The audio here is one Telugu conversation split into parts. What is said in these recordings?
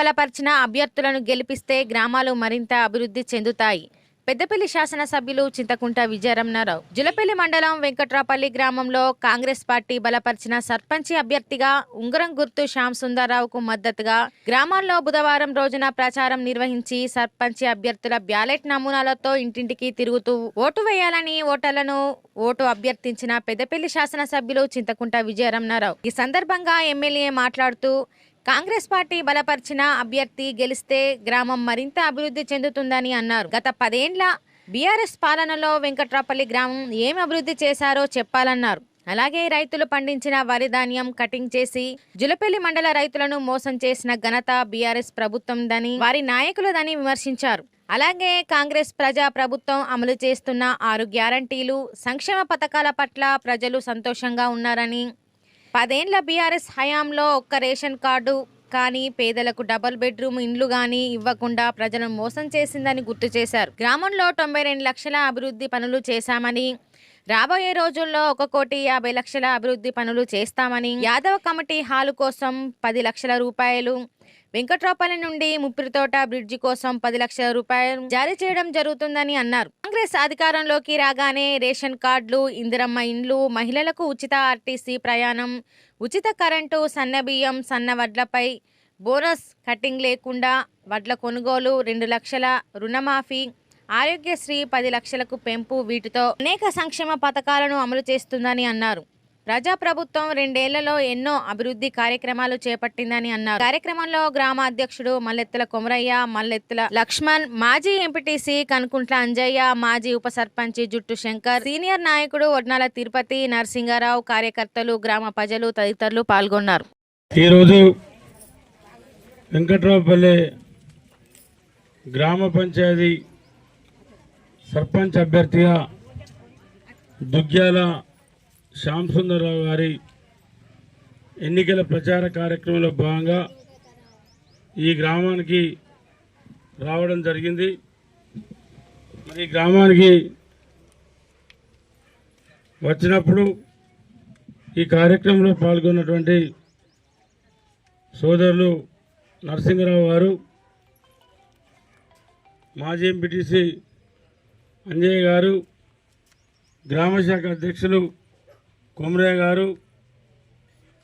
బలపరిచిన అభ్యర్థులను గెలిపిస్తే గ్రామాలు మరింత అభివృద్ధి చెందుతాయి. పెద్దపల్లి శాసనసభ్యులు చింతకుంట విజయరమణారావు జులపల్లి మండలం వెంకట్రాపల్లి గ్రామంలో కాంగ్రెస్ పార్టీ బలపరిచిన సర్పంచి అభ్యర్థిగా ఉంగరం గుర్తు శ్యామ్ సుందర్రావుకు మద్దతుగా గ్రామాల్లో బుధవారం రోజున ప్రచారం నిర్వహించి సర్పంచి అభ్యర్థుల బ్యాలెట్ నమూనాలతో ఇంటింటికి తిరుగుతూ ఓటు వేయాలని ఓటర్లను ఓటు అభ్యర్థించిన పెద్దపల్లి శాసనసభ్యులు చింతకుంట విజయరమణారావు ఈ సందర్భంగా ఎమ్మెల్యే మాట్లాడుతూ కాంగ్రెస్ పార్టీ బలపరిచిన అభ్యర్థి గెలిస్తే గ్రామం మరింత అభివృద్ధి చెందుతుందని అన్నారు. గత 10 ఏండ్ల బీఆర్ఎస్ పాలనలో వెంకట్రాపల్లి గ్రామం ఏం అభివృద్ధి చేశారో చెప్పాలన్నారు. అలాగే రైతులు పండించిన వరి ధాన్యం కటింగ్ చేసి జులపల్లి మండల రైతులను మోసం చేసిన ఘనత బీఆర్ఎస్ ప్రభుత్వందని వారి నాయకులదని విమర్శించారు. అలాగే కాంగ్రెస్ ప్రజా ప్రభుత్వం అమలు చేస్తున్న 6 గ్యారంటీలు సంక్షేమ పథకాల పట్ల ప్రజలు సంతోషంగా ఉన్నారని 10 ఏండ్ల బీఆర్ఎస్ హయాంలో ఒక్క రేషన్ కార్డు కానీ పేదలకు డబుల్ బెడ్రూమ్ ఇండ్లు కానీ ఇవ్వకుండా ప్రజలను మోసం చేసిందని గుర్తు చేశారు. గ్రామంలో 92 లక్షల అభివృద్ధి పనులు చేశామని రాబోయే రోజుల్లో 1,50,00,000 అభివృద్ధి పనులు చేస్తామని యాదవ్ కమిటీ హాలు కోసం 10 లక్షల రూపాయలు వెంకట్రాపల్లి నుండి ముప్పిరితోట బ్రిడ్జి కోసం 10 లక్షల రూపాయలు జారీ చేయడం జరుగుతుందని అన్నారు. కాంగ్రెస్ అధికారంలోకి రాగానే రేషన్ కార్డులు, ఇందిరమ్మ ఇండ్లు, మహిళలకు ఉచిత ఆర్టీసీ ప్రయాణం, ఉచిత కరెంటు, సన్న బియ్యం, సన్న వడ్లపై బోనస్ కటింగ్ లేకుండా వడ్ల కొనుగోలు, 2 లక్షల రుణమాఫీ, ఆరోగ్యశ్రీ 10 లక్షలకు పెంపు వీటితో అనేక సంక్షేమ పథకాలను అమలు చేస్తుందని అన్నారు. ప్రజాప్రభుత్వం 2 ఏళ్లలో ఎన్నో అభివృద్ధి కార్యక్రమాలు చేపట్టిందని అన్నారు. కార్యక్రమంలో గ్రామ అధ్యక్షుడు మల్లెత్తుల కొమరయ్య, మల్లెత్తుల లక్ష్మణ్, మాజీ ఎంపీటీసీ కనుకుంట్ల అంజయ్య, మాజీ ఉప సర్పంచి జుట్టు శంకర్, సీనియర్ నాయకుడు ఒడ్నాల తిరుపతి, నరసింగారావు, కార్యకర్తలు, గ్రామ ప్రజలు తదితరులు పాల్గొన్నారు. ఈరోజు వెంకట్రావుపల్లి గ్రామ పంచాయతీ సర్పంచ్ అభ్యర్థిగా దుగ్గ్యాల శ్యామ్ సుందర్రావు గారి ఎన్నికల ప్రచార కార్యక్రమంలో భాగంగా ఈ గ్రామానికి రావడం జరిగింది. మరి గ్రామానికి వచ్చినప్పుడు ఈ కార్యక్రమంలో పాల్గొన్నటువంటి సోదరులు నరసింగరావు గారు, మాజీ ఎంపీటీసీ అంజయ్య గారు, గ్రామశాఖ అధ్యక్షులు కొమరయ్య గారు,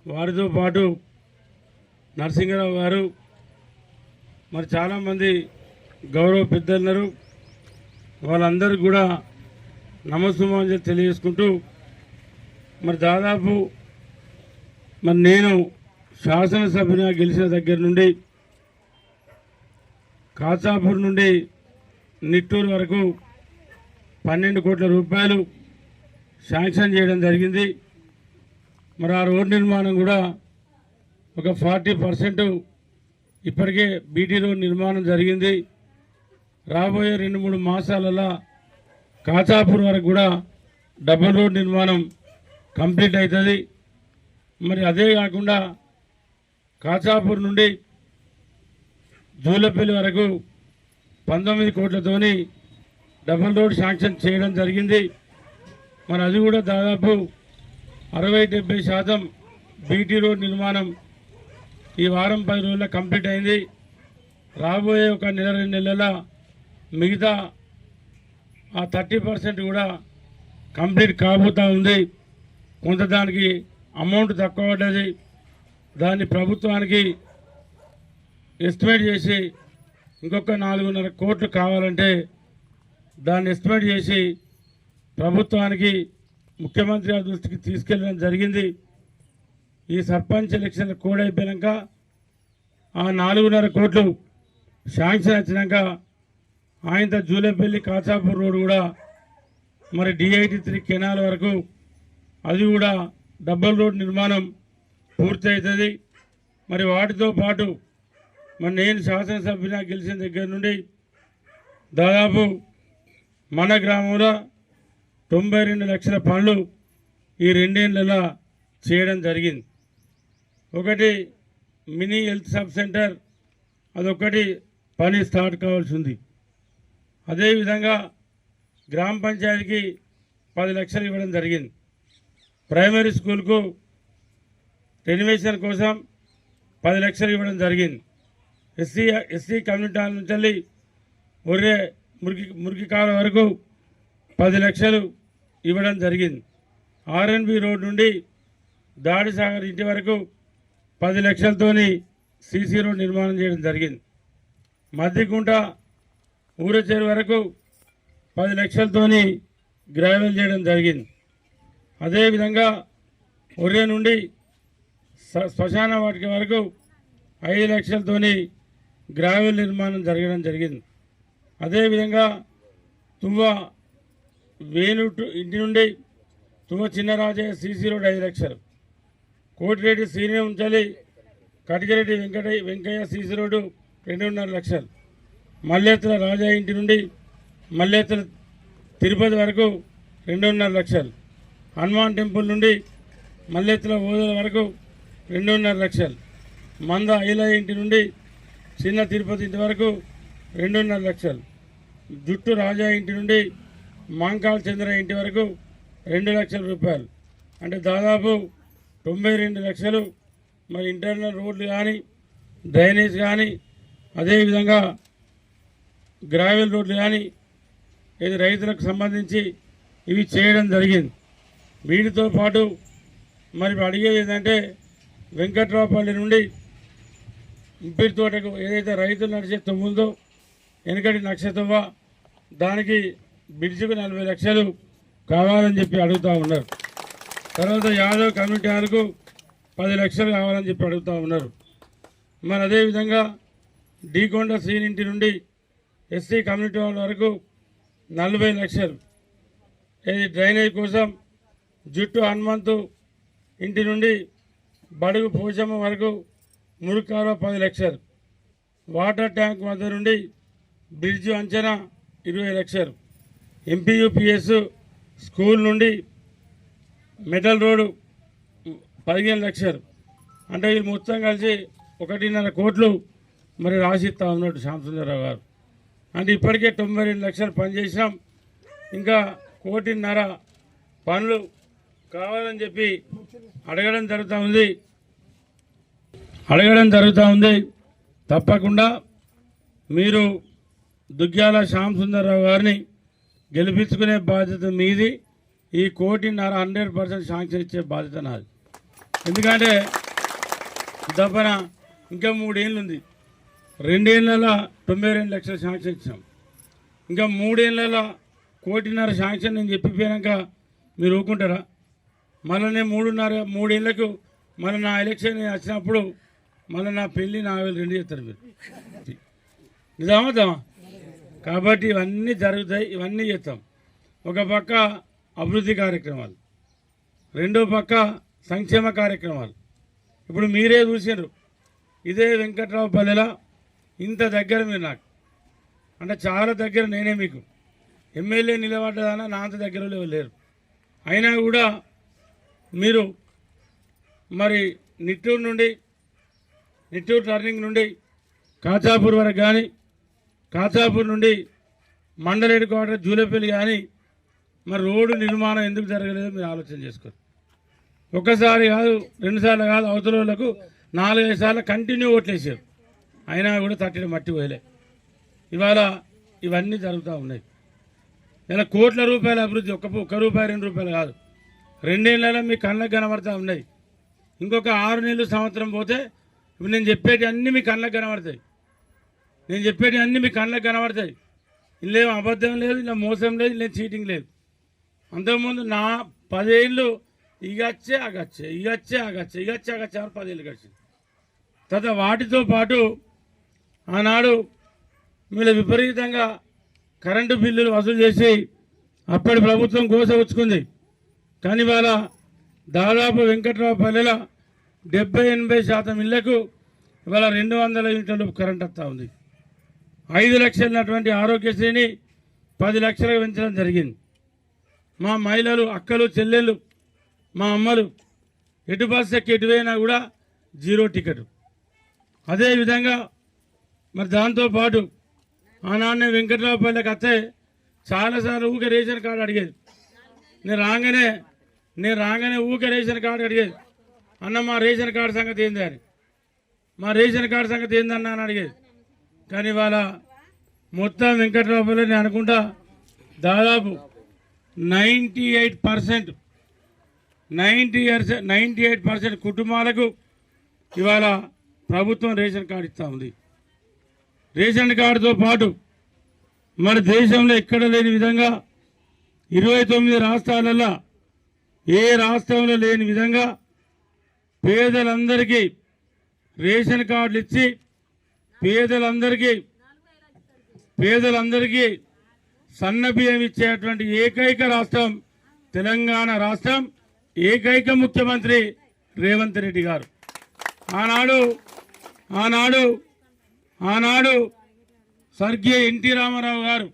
వారితో పాటు నరసింగరావు గారు, మరి చాలామంది గౌరవ పెద్దలున్నారు. వాళ్ళందరికీ కూడా నమస్సుమాంజలి తెలియజేసుకుంటూ మరి దాదాపు మరి నేను శాసనసభ్యునిగా గెలిచిన దగ్గర నుండి కాచాపూర్ నుండి నిట్టూరు వరకు 12 కోట్ల రూపాయలు శాంక్షన్ చేయడం జరిగింది. మరి ఆ రోడ్డు నిర్మాణం కూడా ఒక 40% ఇప్పటికే బీటీ రోడ్ నిర్మాణం జరిగింది. రాబోయే 2-3 మాసాలలో కాచాపూర్ వరకు కూడా డబుల్ రోడ్ నిర్మాణం కంప్లీట్ అవుతుంది. మరి అదే కాకుండా కాచాపూర్ నుండి జూలపల్లి వరకు 19 కోట్లతోని డబుల్ రోడ్ శాంక్షన్ చేయడం జరిగింది. మరి అది కూడా దాదాపు 60-70% బీటీ రోడ్ నిర్మాణం ఈ వారం 10 రోజుల్లో కంప్లీట్ అయింది. రాబోయే ఒక నెల 2 నెలల మిగతా ఆ 30% కూడా కంప్లీట్ కాబోతూ ఉంది. కొంత దానికి అమౌంట్ తక్కువ పడ్డది. దాన్ని ప్రభుత్వానికి ఎస్టిమేట్ చేసి ఇంకొక 4.5 కోట్లు కావాలంటే దాన్ని ఎస్టిమేట్ చేసి ప్రభుత్వానికి ముఖ్యమంత్రి గారి దృష్టికి తీసుకెళ్ళడం జరిగింది. ఈ సర్పంచ్ ఎలక్షన్ కోడ్ అయిపోయాక ఆ 4.5 కోట్లు శాంక్షన్ వచ్చినాక ఆయనతో జూలపల్లి కాచాపూర్ రోడ్ కూడా మరి D83 కెనాల్ వరకు అది కూడా డబుల్ రోడ్ నిర్మాణం పూర్తి అవుతుంది. మరి వాటితో పాటు మరి నేను శాసనసభ్యునిగా గెలిచిన దగ్గర నుండి దాదాపు మన గ్రామంలో 92 లక్షల పనులు ఈ 2 ఏళ్లలో చేయడం జరిగింది. ఒకటి మినీ హెల్త్ సబ్ సెంటర్, అదొకటి పని స్టార్ట్ కావాల్సి ఉంది. అదేవిధంగా గ్రామ పంచాయతీకి 10 లక్షలు ఇవ్వడం జరిగింది. ప్రైమరీ స్కూల్కు రెనోవేషన్ కోసం 10 లక్షలు ఇవ్వడం జరిగింది. ఎస్సీ కమ్యూనిటీ హాల్ నుంచి వెళ్ళి ఒర్రే మురికి కాలువ వరకు 10 లక్షలు ఇవ్వడం జరిగింది. ఆర్ఎన్బి రోడ్ నుండి దాడి సాగర్ ఇంటి వరకు 10 లక్షలతోని సీసీ రోడ్ నిర్మాణం చేయడం జరిగింది. మద్దికుంట ఊరచేరు వరకు 10 లక్షలతోని గ్రావెల్ చేయడం జరిగింది. అదేవిధంగా ఒర్రే నుండి శ్మశాన వాటిక వరకు 5 లక్షలతోని గ్రావెల్ నిర్మాణం జరగడం జరిగింది. అదేవిధంగా తువ్వ వేణు ఇంటి నుండి తువ్వ చిన్నరాజయ్య సీసీ రోడ్ 5 లక్షలు, కోటిరెడ్డి సీనియర్ ఉంచాలి కటికరెడ్డి వెంకయ్య సీసీ రోడ్డు 2.5 లక్షలు, మల్లేతుల రాజయ్య ఇంటి నుండి మల్లేతుల తిరుపతి వరకు 2.5 లక్షలు, హనుమాన్ టెంపుల్ నుండి మల్లేతుల ఓదల వరకు 2.5 లక్షలు, మంద ఐలయ్య ఇంటి నుండి చిన్న తిరుపతి ఇంటి వరకు 2.5 లక్షలు, జుట్టు రాజా ఇంటి నుండి మాంకాల్ చంద్ర ఇంటి వరకు 2 లక్షల రూపాయలు. అంటే దాదాపు 92 లక్షలు. మరి ఇంటర్నల్ రోడ్లు కానీ డ్రైనేజ్ కానీ అదేవిధంగా గ్రావెల్ రోడ్లు కానీ ఇది రైతులకు సంబంధించి ఇవి చేయడం జరిగింది. వీటితో పాటు మరి అడిగేది ఏంటంటే వెంకట్రావుపల్లి నుండి ఇంపిరి తోటకు ఏదైతే రైతులు నడిచే తొమ్ములతో వెనకటి నక్షత్రవ దానికి బ్రిడ్జికు 40 లక్షలు కావాలని చెప్పి అడుగుతూ ఉన్నారు. తర్వాత యాదవ్ కమ్యూనిటీ హాల్కు 10 లక్షలు కావాలని చెప్పి అడుగుతూ ఉన్నారు. మరి అదేవిధంగా డీకొండ సీన్ ఇంటి నుండి ఎస్సీ కమ్యూనిటీ హాల్ వరకు 40 లక్షలు. ఇది డ్రైనేజ్ కోసం జుట్టు హనుమంతు ఇంటి నుండి బడుగు పోచమ్మ వరకు మురుకాల 10 లక్షలు. వాటర్ ట్యాంక్ వద్ద నుండి బ్రిడ్జి అంచనా 20 లక్షలు. ఎంపీయూపీఎస్ స్కూల్ నుండి మెటల్ రోడ్డు 15 లక్షలు. అంటే వీళ్ళు మొత్తం కలిసి 1.5 కోట్లు మరి రాసిస్తా ఉన్నాడు శ్యాంసుందరరావు గారు. అంటే ఇప్పటికే 92 లక్షలు పనిచేసినాం, ఇంకా 1.5 కోటి పనులు కావాలని చెప్పి అడగడం జరుగుతూ ఉంది. తప్పకుండా మీరు దుగ్గ్యాల శ్యాంసుందరరావు గారిని గెలిపించుకునే బాధ్యత మీది. ఈ 1.5 కోటి 100% శాంక్షన్ ఇచ్చే బాధ్యత నాది. ఎందుకంటే తప్పన ఇంకా 3 ఏళ్ళు ఉంది. 2 ఏళ్ళలో 92 లక్షలు శాంక్షన్ ఇచ్చినాం. ఇంకా 3 ఏళ్ళలో 1.5 కోటి శాంక్షన్ నేను చెప్పిపోయాక మీరు ఊరుకుంటారా? మళ్ళీ నేను 3 ఏళ్ళకు మళ్ళీ నా ఎలక్షన్ వచ్చినప్పుడు మళ్ళీ నా పెళ్ళి నా రెండు చేస్తారు మీరు. నిజామా? కాబట్టి ఇవన్నీ జరుగుతాయి, ఇవన్నీ చేస్తాం. ఒక పక్క అభివృద్ధి కార్యక్రమాలు, రెండో పక్క సంక్షేమ కార్యక్రమాలు. ఇప్పుడు మీరే చూసారు, ఇదే వెంకట్రావుపల్లిలో ఇంత దగ్గర మీరు నాకు, అంటే చాలా దగ్గర నేనే మీకు ఎమ్మెల్యే నిలబడ్డదానా నా అంత దగ్గర లేరు. అయినా కూడా మీరు మరి నిట్టూరు టర్నింగ్ నుండి కాచాపూర్ వరకు కానీ, కాచాపూర్ నుండి మండల హెడ్ క్వార్టర్ జూలపల్లి కానీ మరి రోడ్డు నిర్మాణం ఎందుకు జరగలేదో మీరు ఆలోచన చేసుకోరు. ఒక్కసారి కాదు, 2 సార్లు కాదు, అవతల వాళ్ళకు 4-5 సార్లు కంటిన్యూ ఓట్లేసారు. అయినా కూడా తట్టిన మట్టి పోయలే. ఇవాళ ఇవన్నీ జరుగుతూ ఉన్నాయి. ఇలా కోట్ల రూపాయల అభివృద్ధి, ఒక్క రూపాయి 2 రూపాయలు కాదు, 2 ఏళ్ళలో మీ కళ్ళకు కనబడతా ఉన్నాయి. ఇంకొక 6 నెలలు సంవత్సరం పోతే ఇప్పుడు నేను చెప్పేటి అన్నీ మీ కళ్ళకు కనబడతాయి. ఇందులో అబద్ధం లేదు, ఇలా మోసం లేదు, ఇలా చీటింగ్ లేదు. అంతకుముందు నా 10 ఏళ్ళు ఇగచ్చే అగచ్చే 10 ఏళ్ళు గడిచింది. తర్వాత వాటితో పాటు ఆనాడు వీళ్ళు విపరీతంగా కరెంటు బిల్లులు వసూలు చేసి అప్పటి ప్రభుత్వం కోసవచ్చుకుంది. కానీ ఇవాళ దాదాపు వెంకట్రావుపల్లిలో 70-80% ఇళ్లకు ఇవాళ 200 యూనిట్ల కరెంట్ వస్తూ ఉంది. 5 లక్షలటువంటి ఆరోగ్యశ్రీని 10 లక్షలకు పెంచడం జరిగింది. మా మహిళలు, అక్కలు, చెల్లెళ్ళు, మా అమ్మలు ఎటు బస్సు ఎక్కి ఎటువైనా కూడా 0 టికెట్. అదేవిధంగా మరి దాంతోపాటు ఆనాన్నే వెంకట్రావుపల్లికి వస్తే చాలాసార్లు ఊకే రేషన్ కార్డు అడిగేది. నేను రాగానే ఊకే రేషన్ కార్డు అడిగేది. అన్న మా రేషన్ కార్డు సంగతి ఏంది అని, మా రేషన్ కార్డు సంగతి ఏందన్నా అని అడిగేది. కానీ ఇవాళ మొత్తం వెంకట్రావుపల్లి నేను అనుకుంటా దాదాపు 98% కుటుంబాలకు ఇవాళ ప్రభుత్వం రేషన్ కార్డు ఇస్తూ ఉంది. రేషన్ కార్డుతో పాటు మన దేశంలో ఎక్కడ లేని విధంగా 29 రాష్ట్రాలలో ఏ రాష్ట్రంలో లేని విధంగా పేదలందరికీ రేషన్ కార్డులు ఇచ్చి పేదలందరికీ సన్న బియ్యం ఇచ్చేటువంటి ఏకైక రాష్ట్రం తెలంగాణ రాష్ట్రం. ఏకైక ముఖ్యమంత్రి రేవంత్ రెడ్డి గారు. ఆనాడు స్వర్గీయ ఎన్టీ రామారావు గారు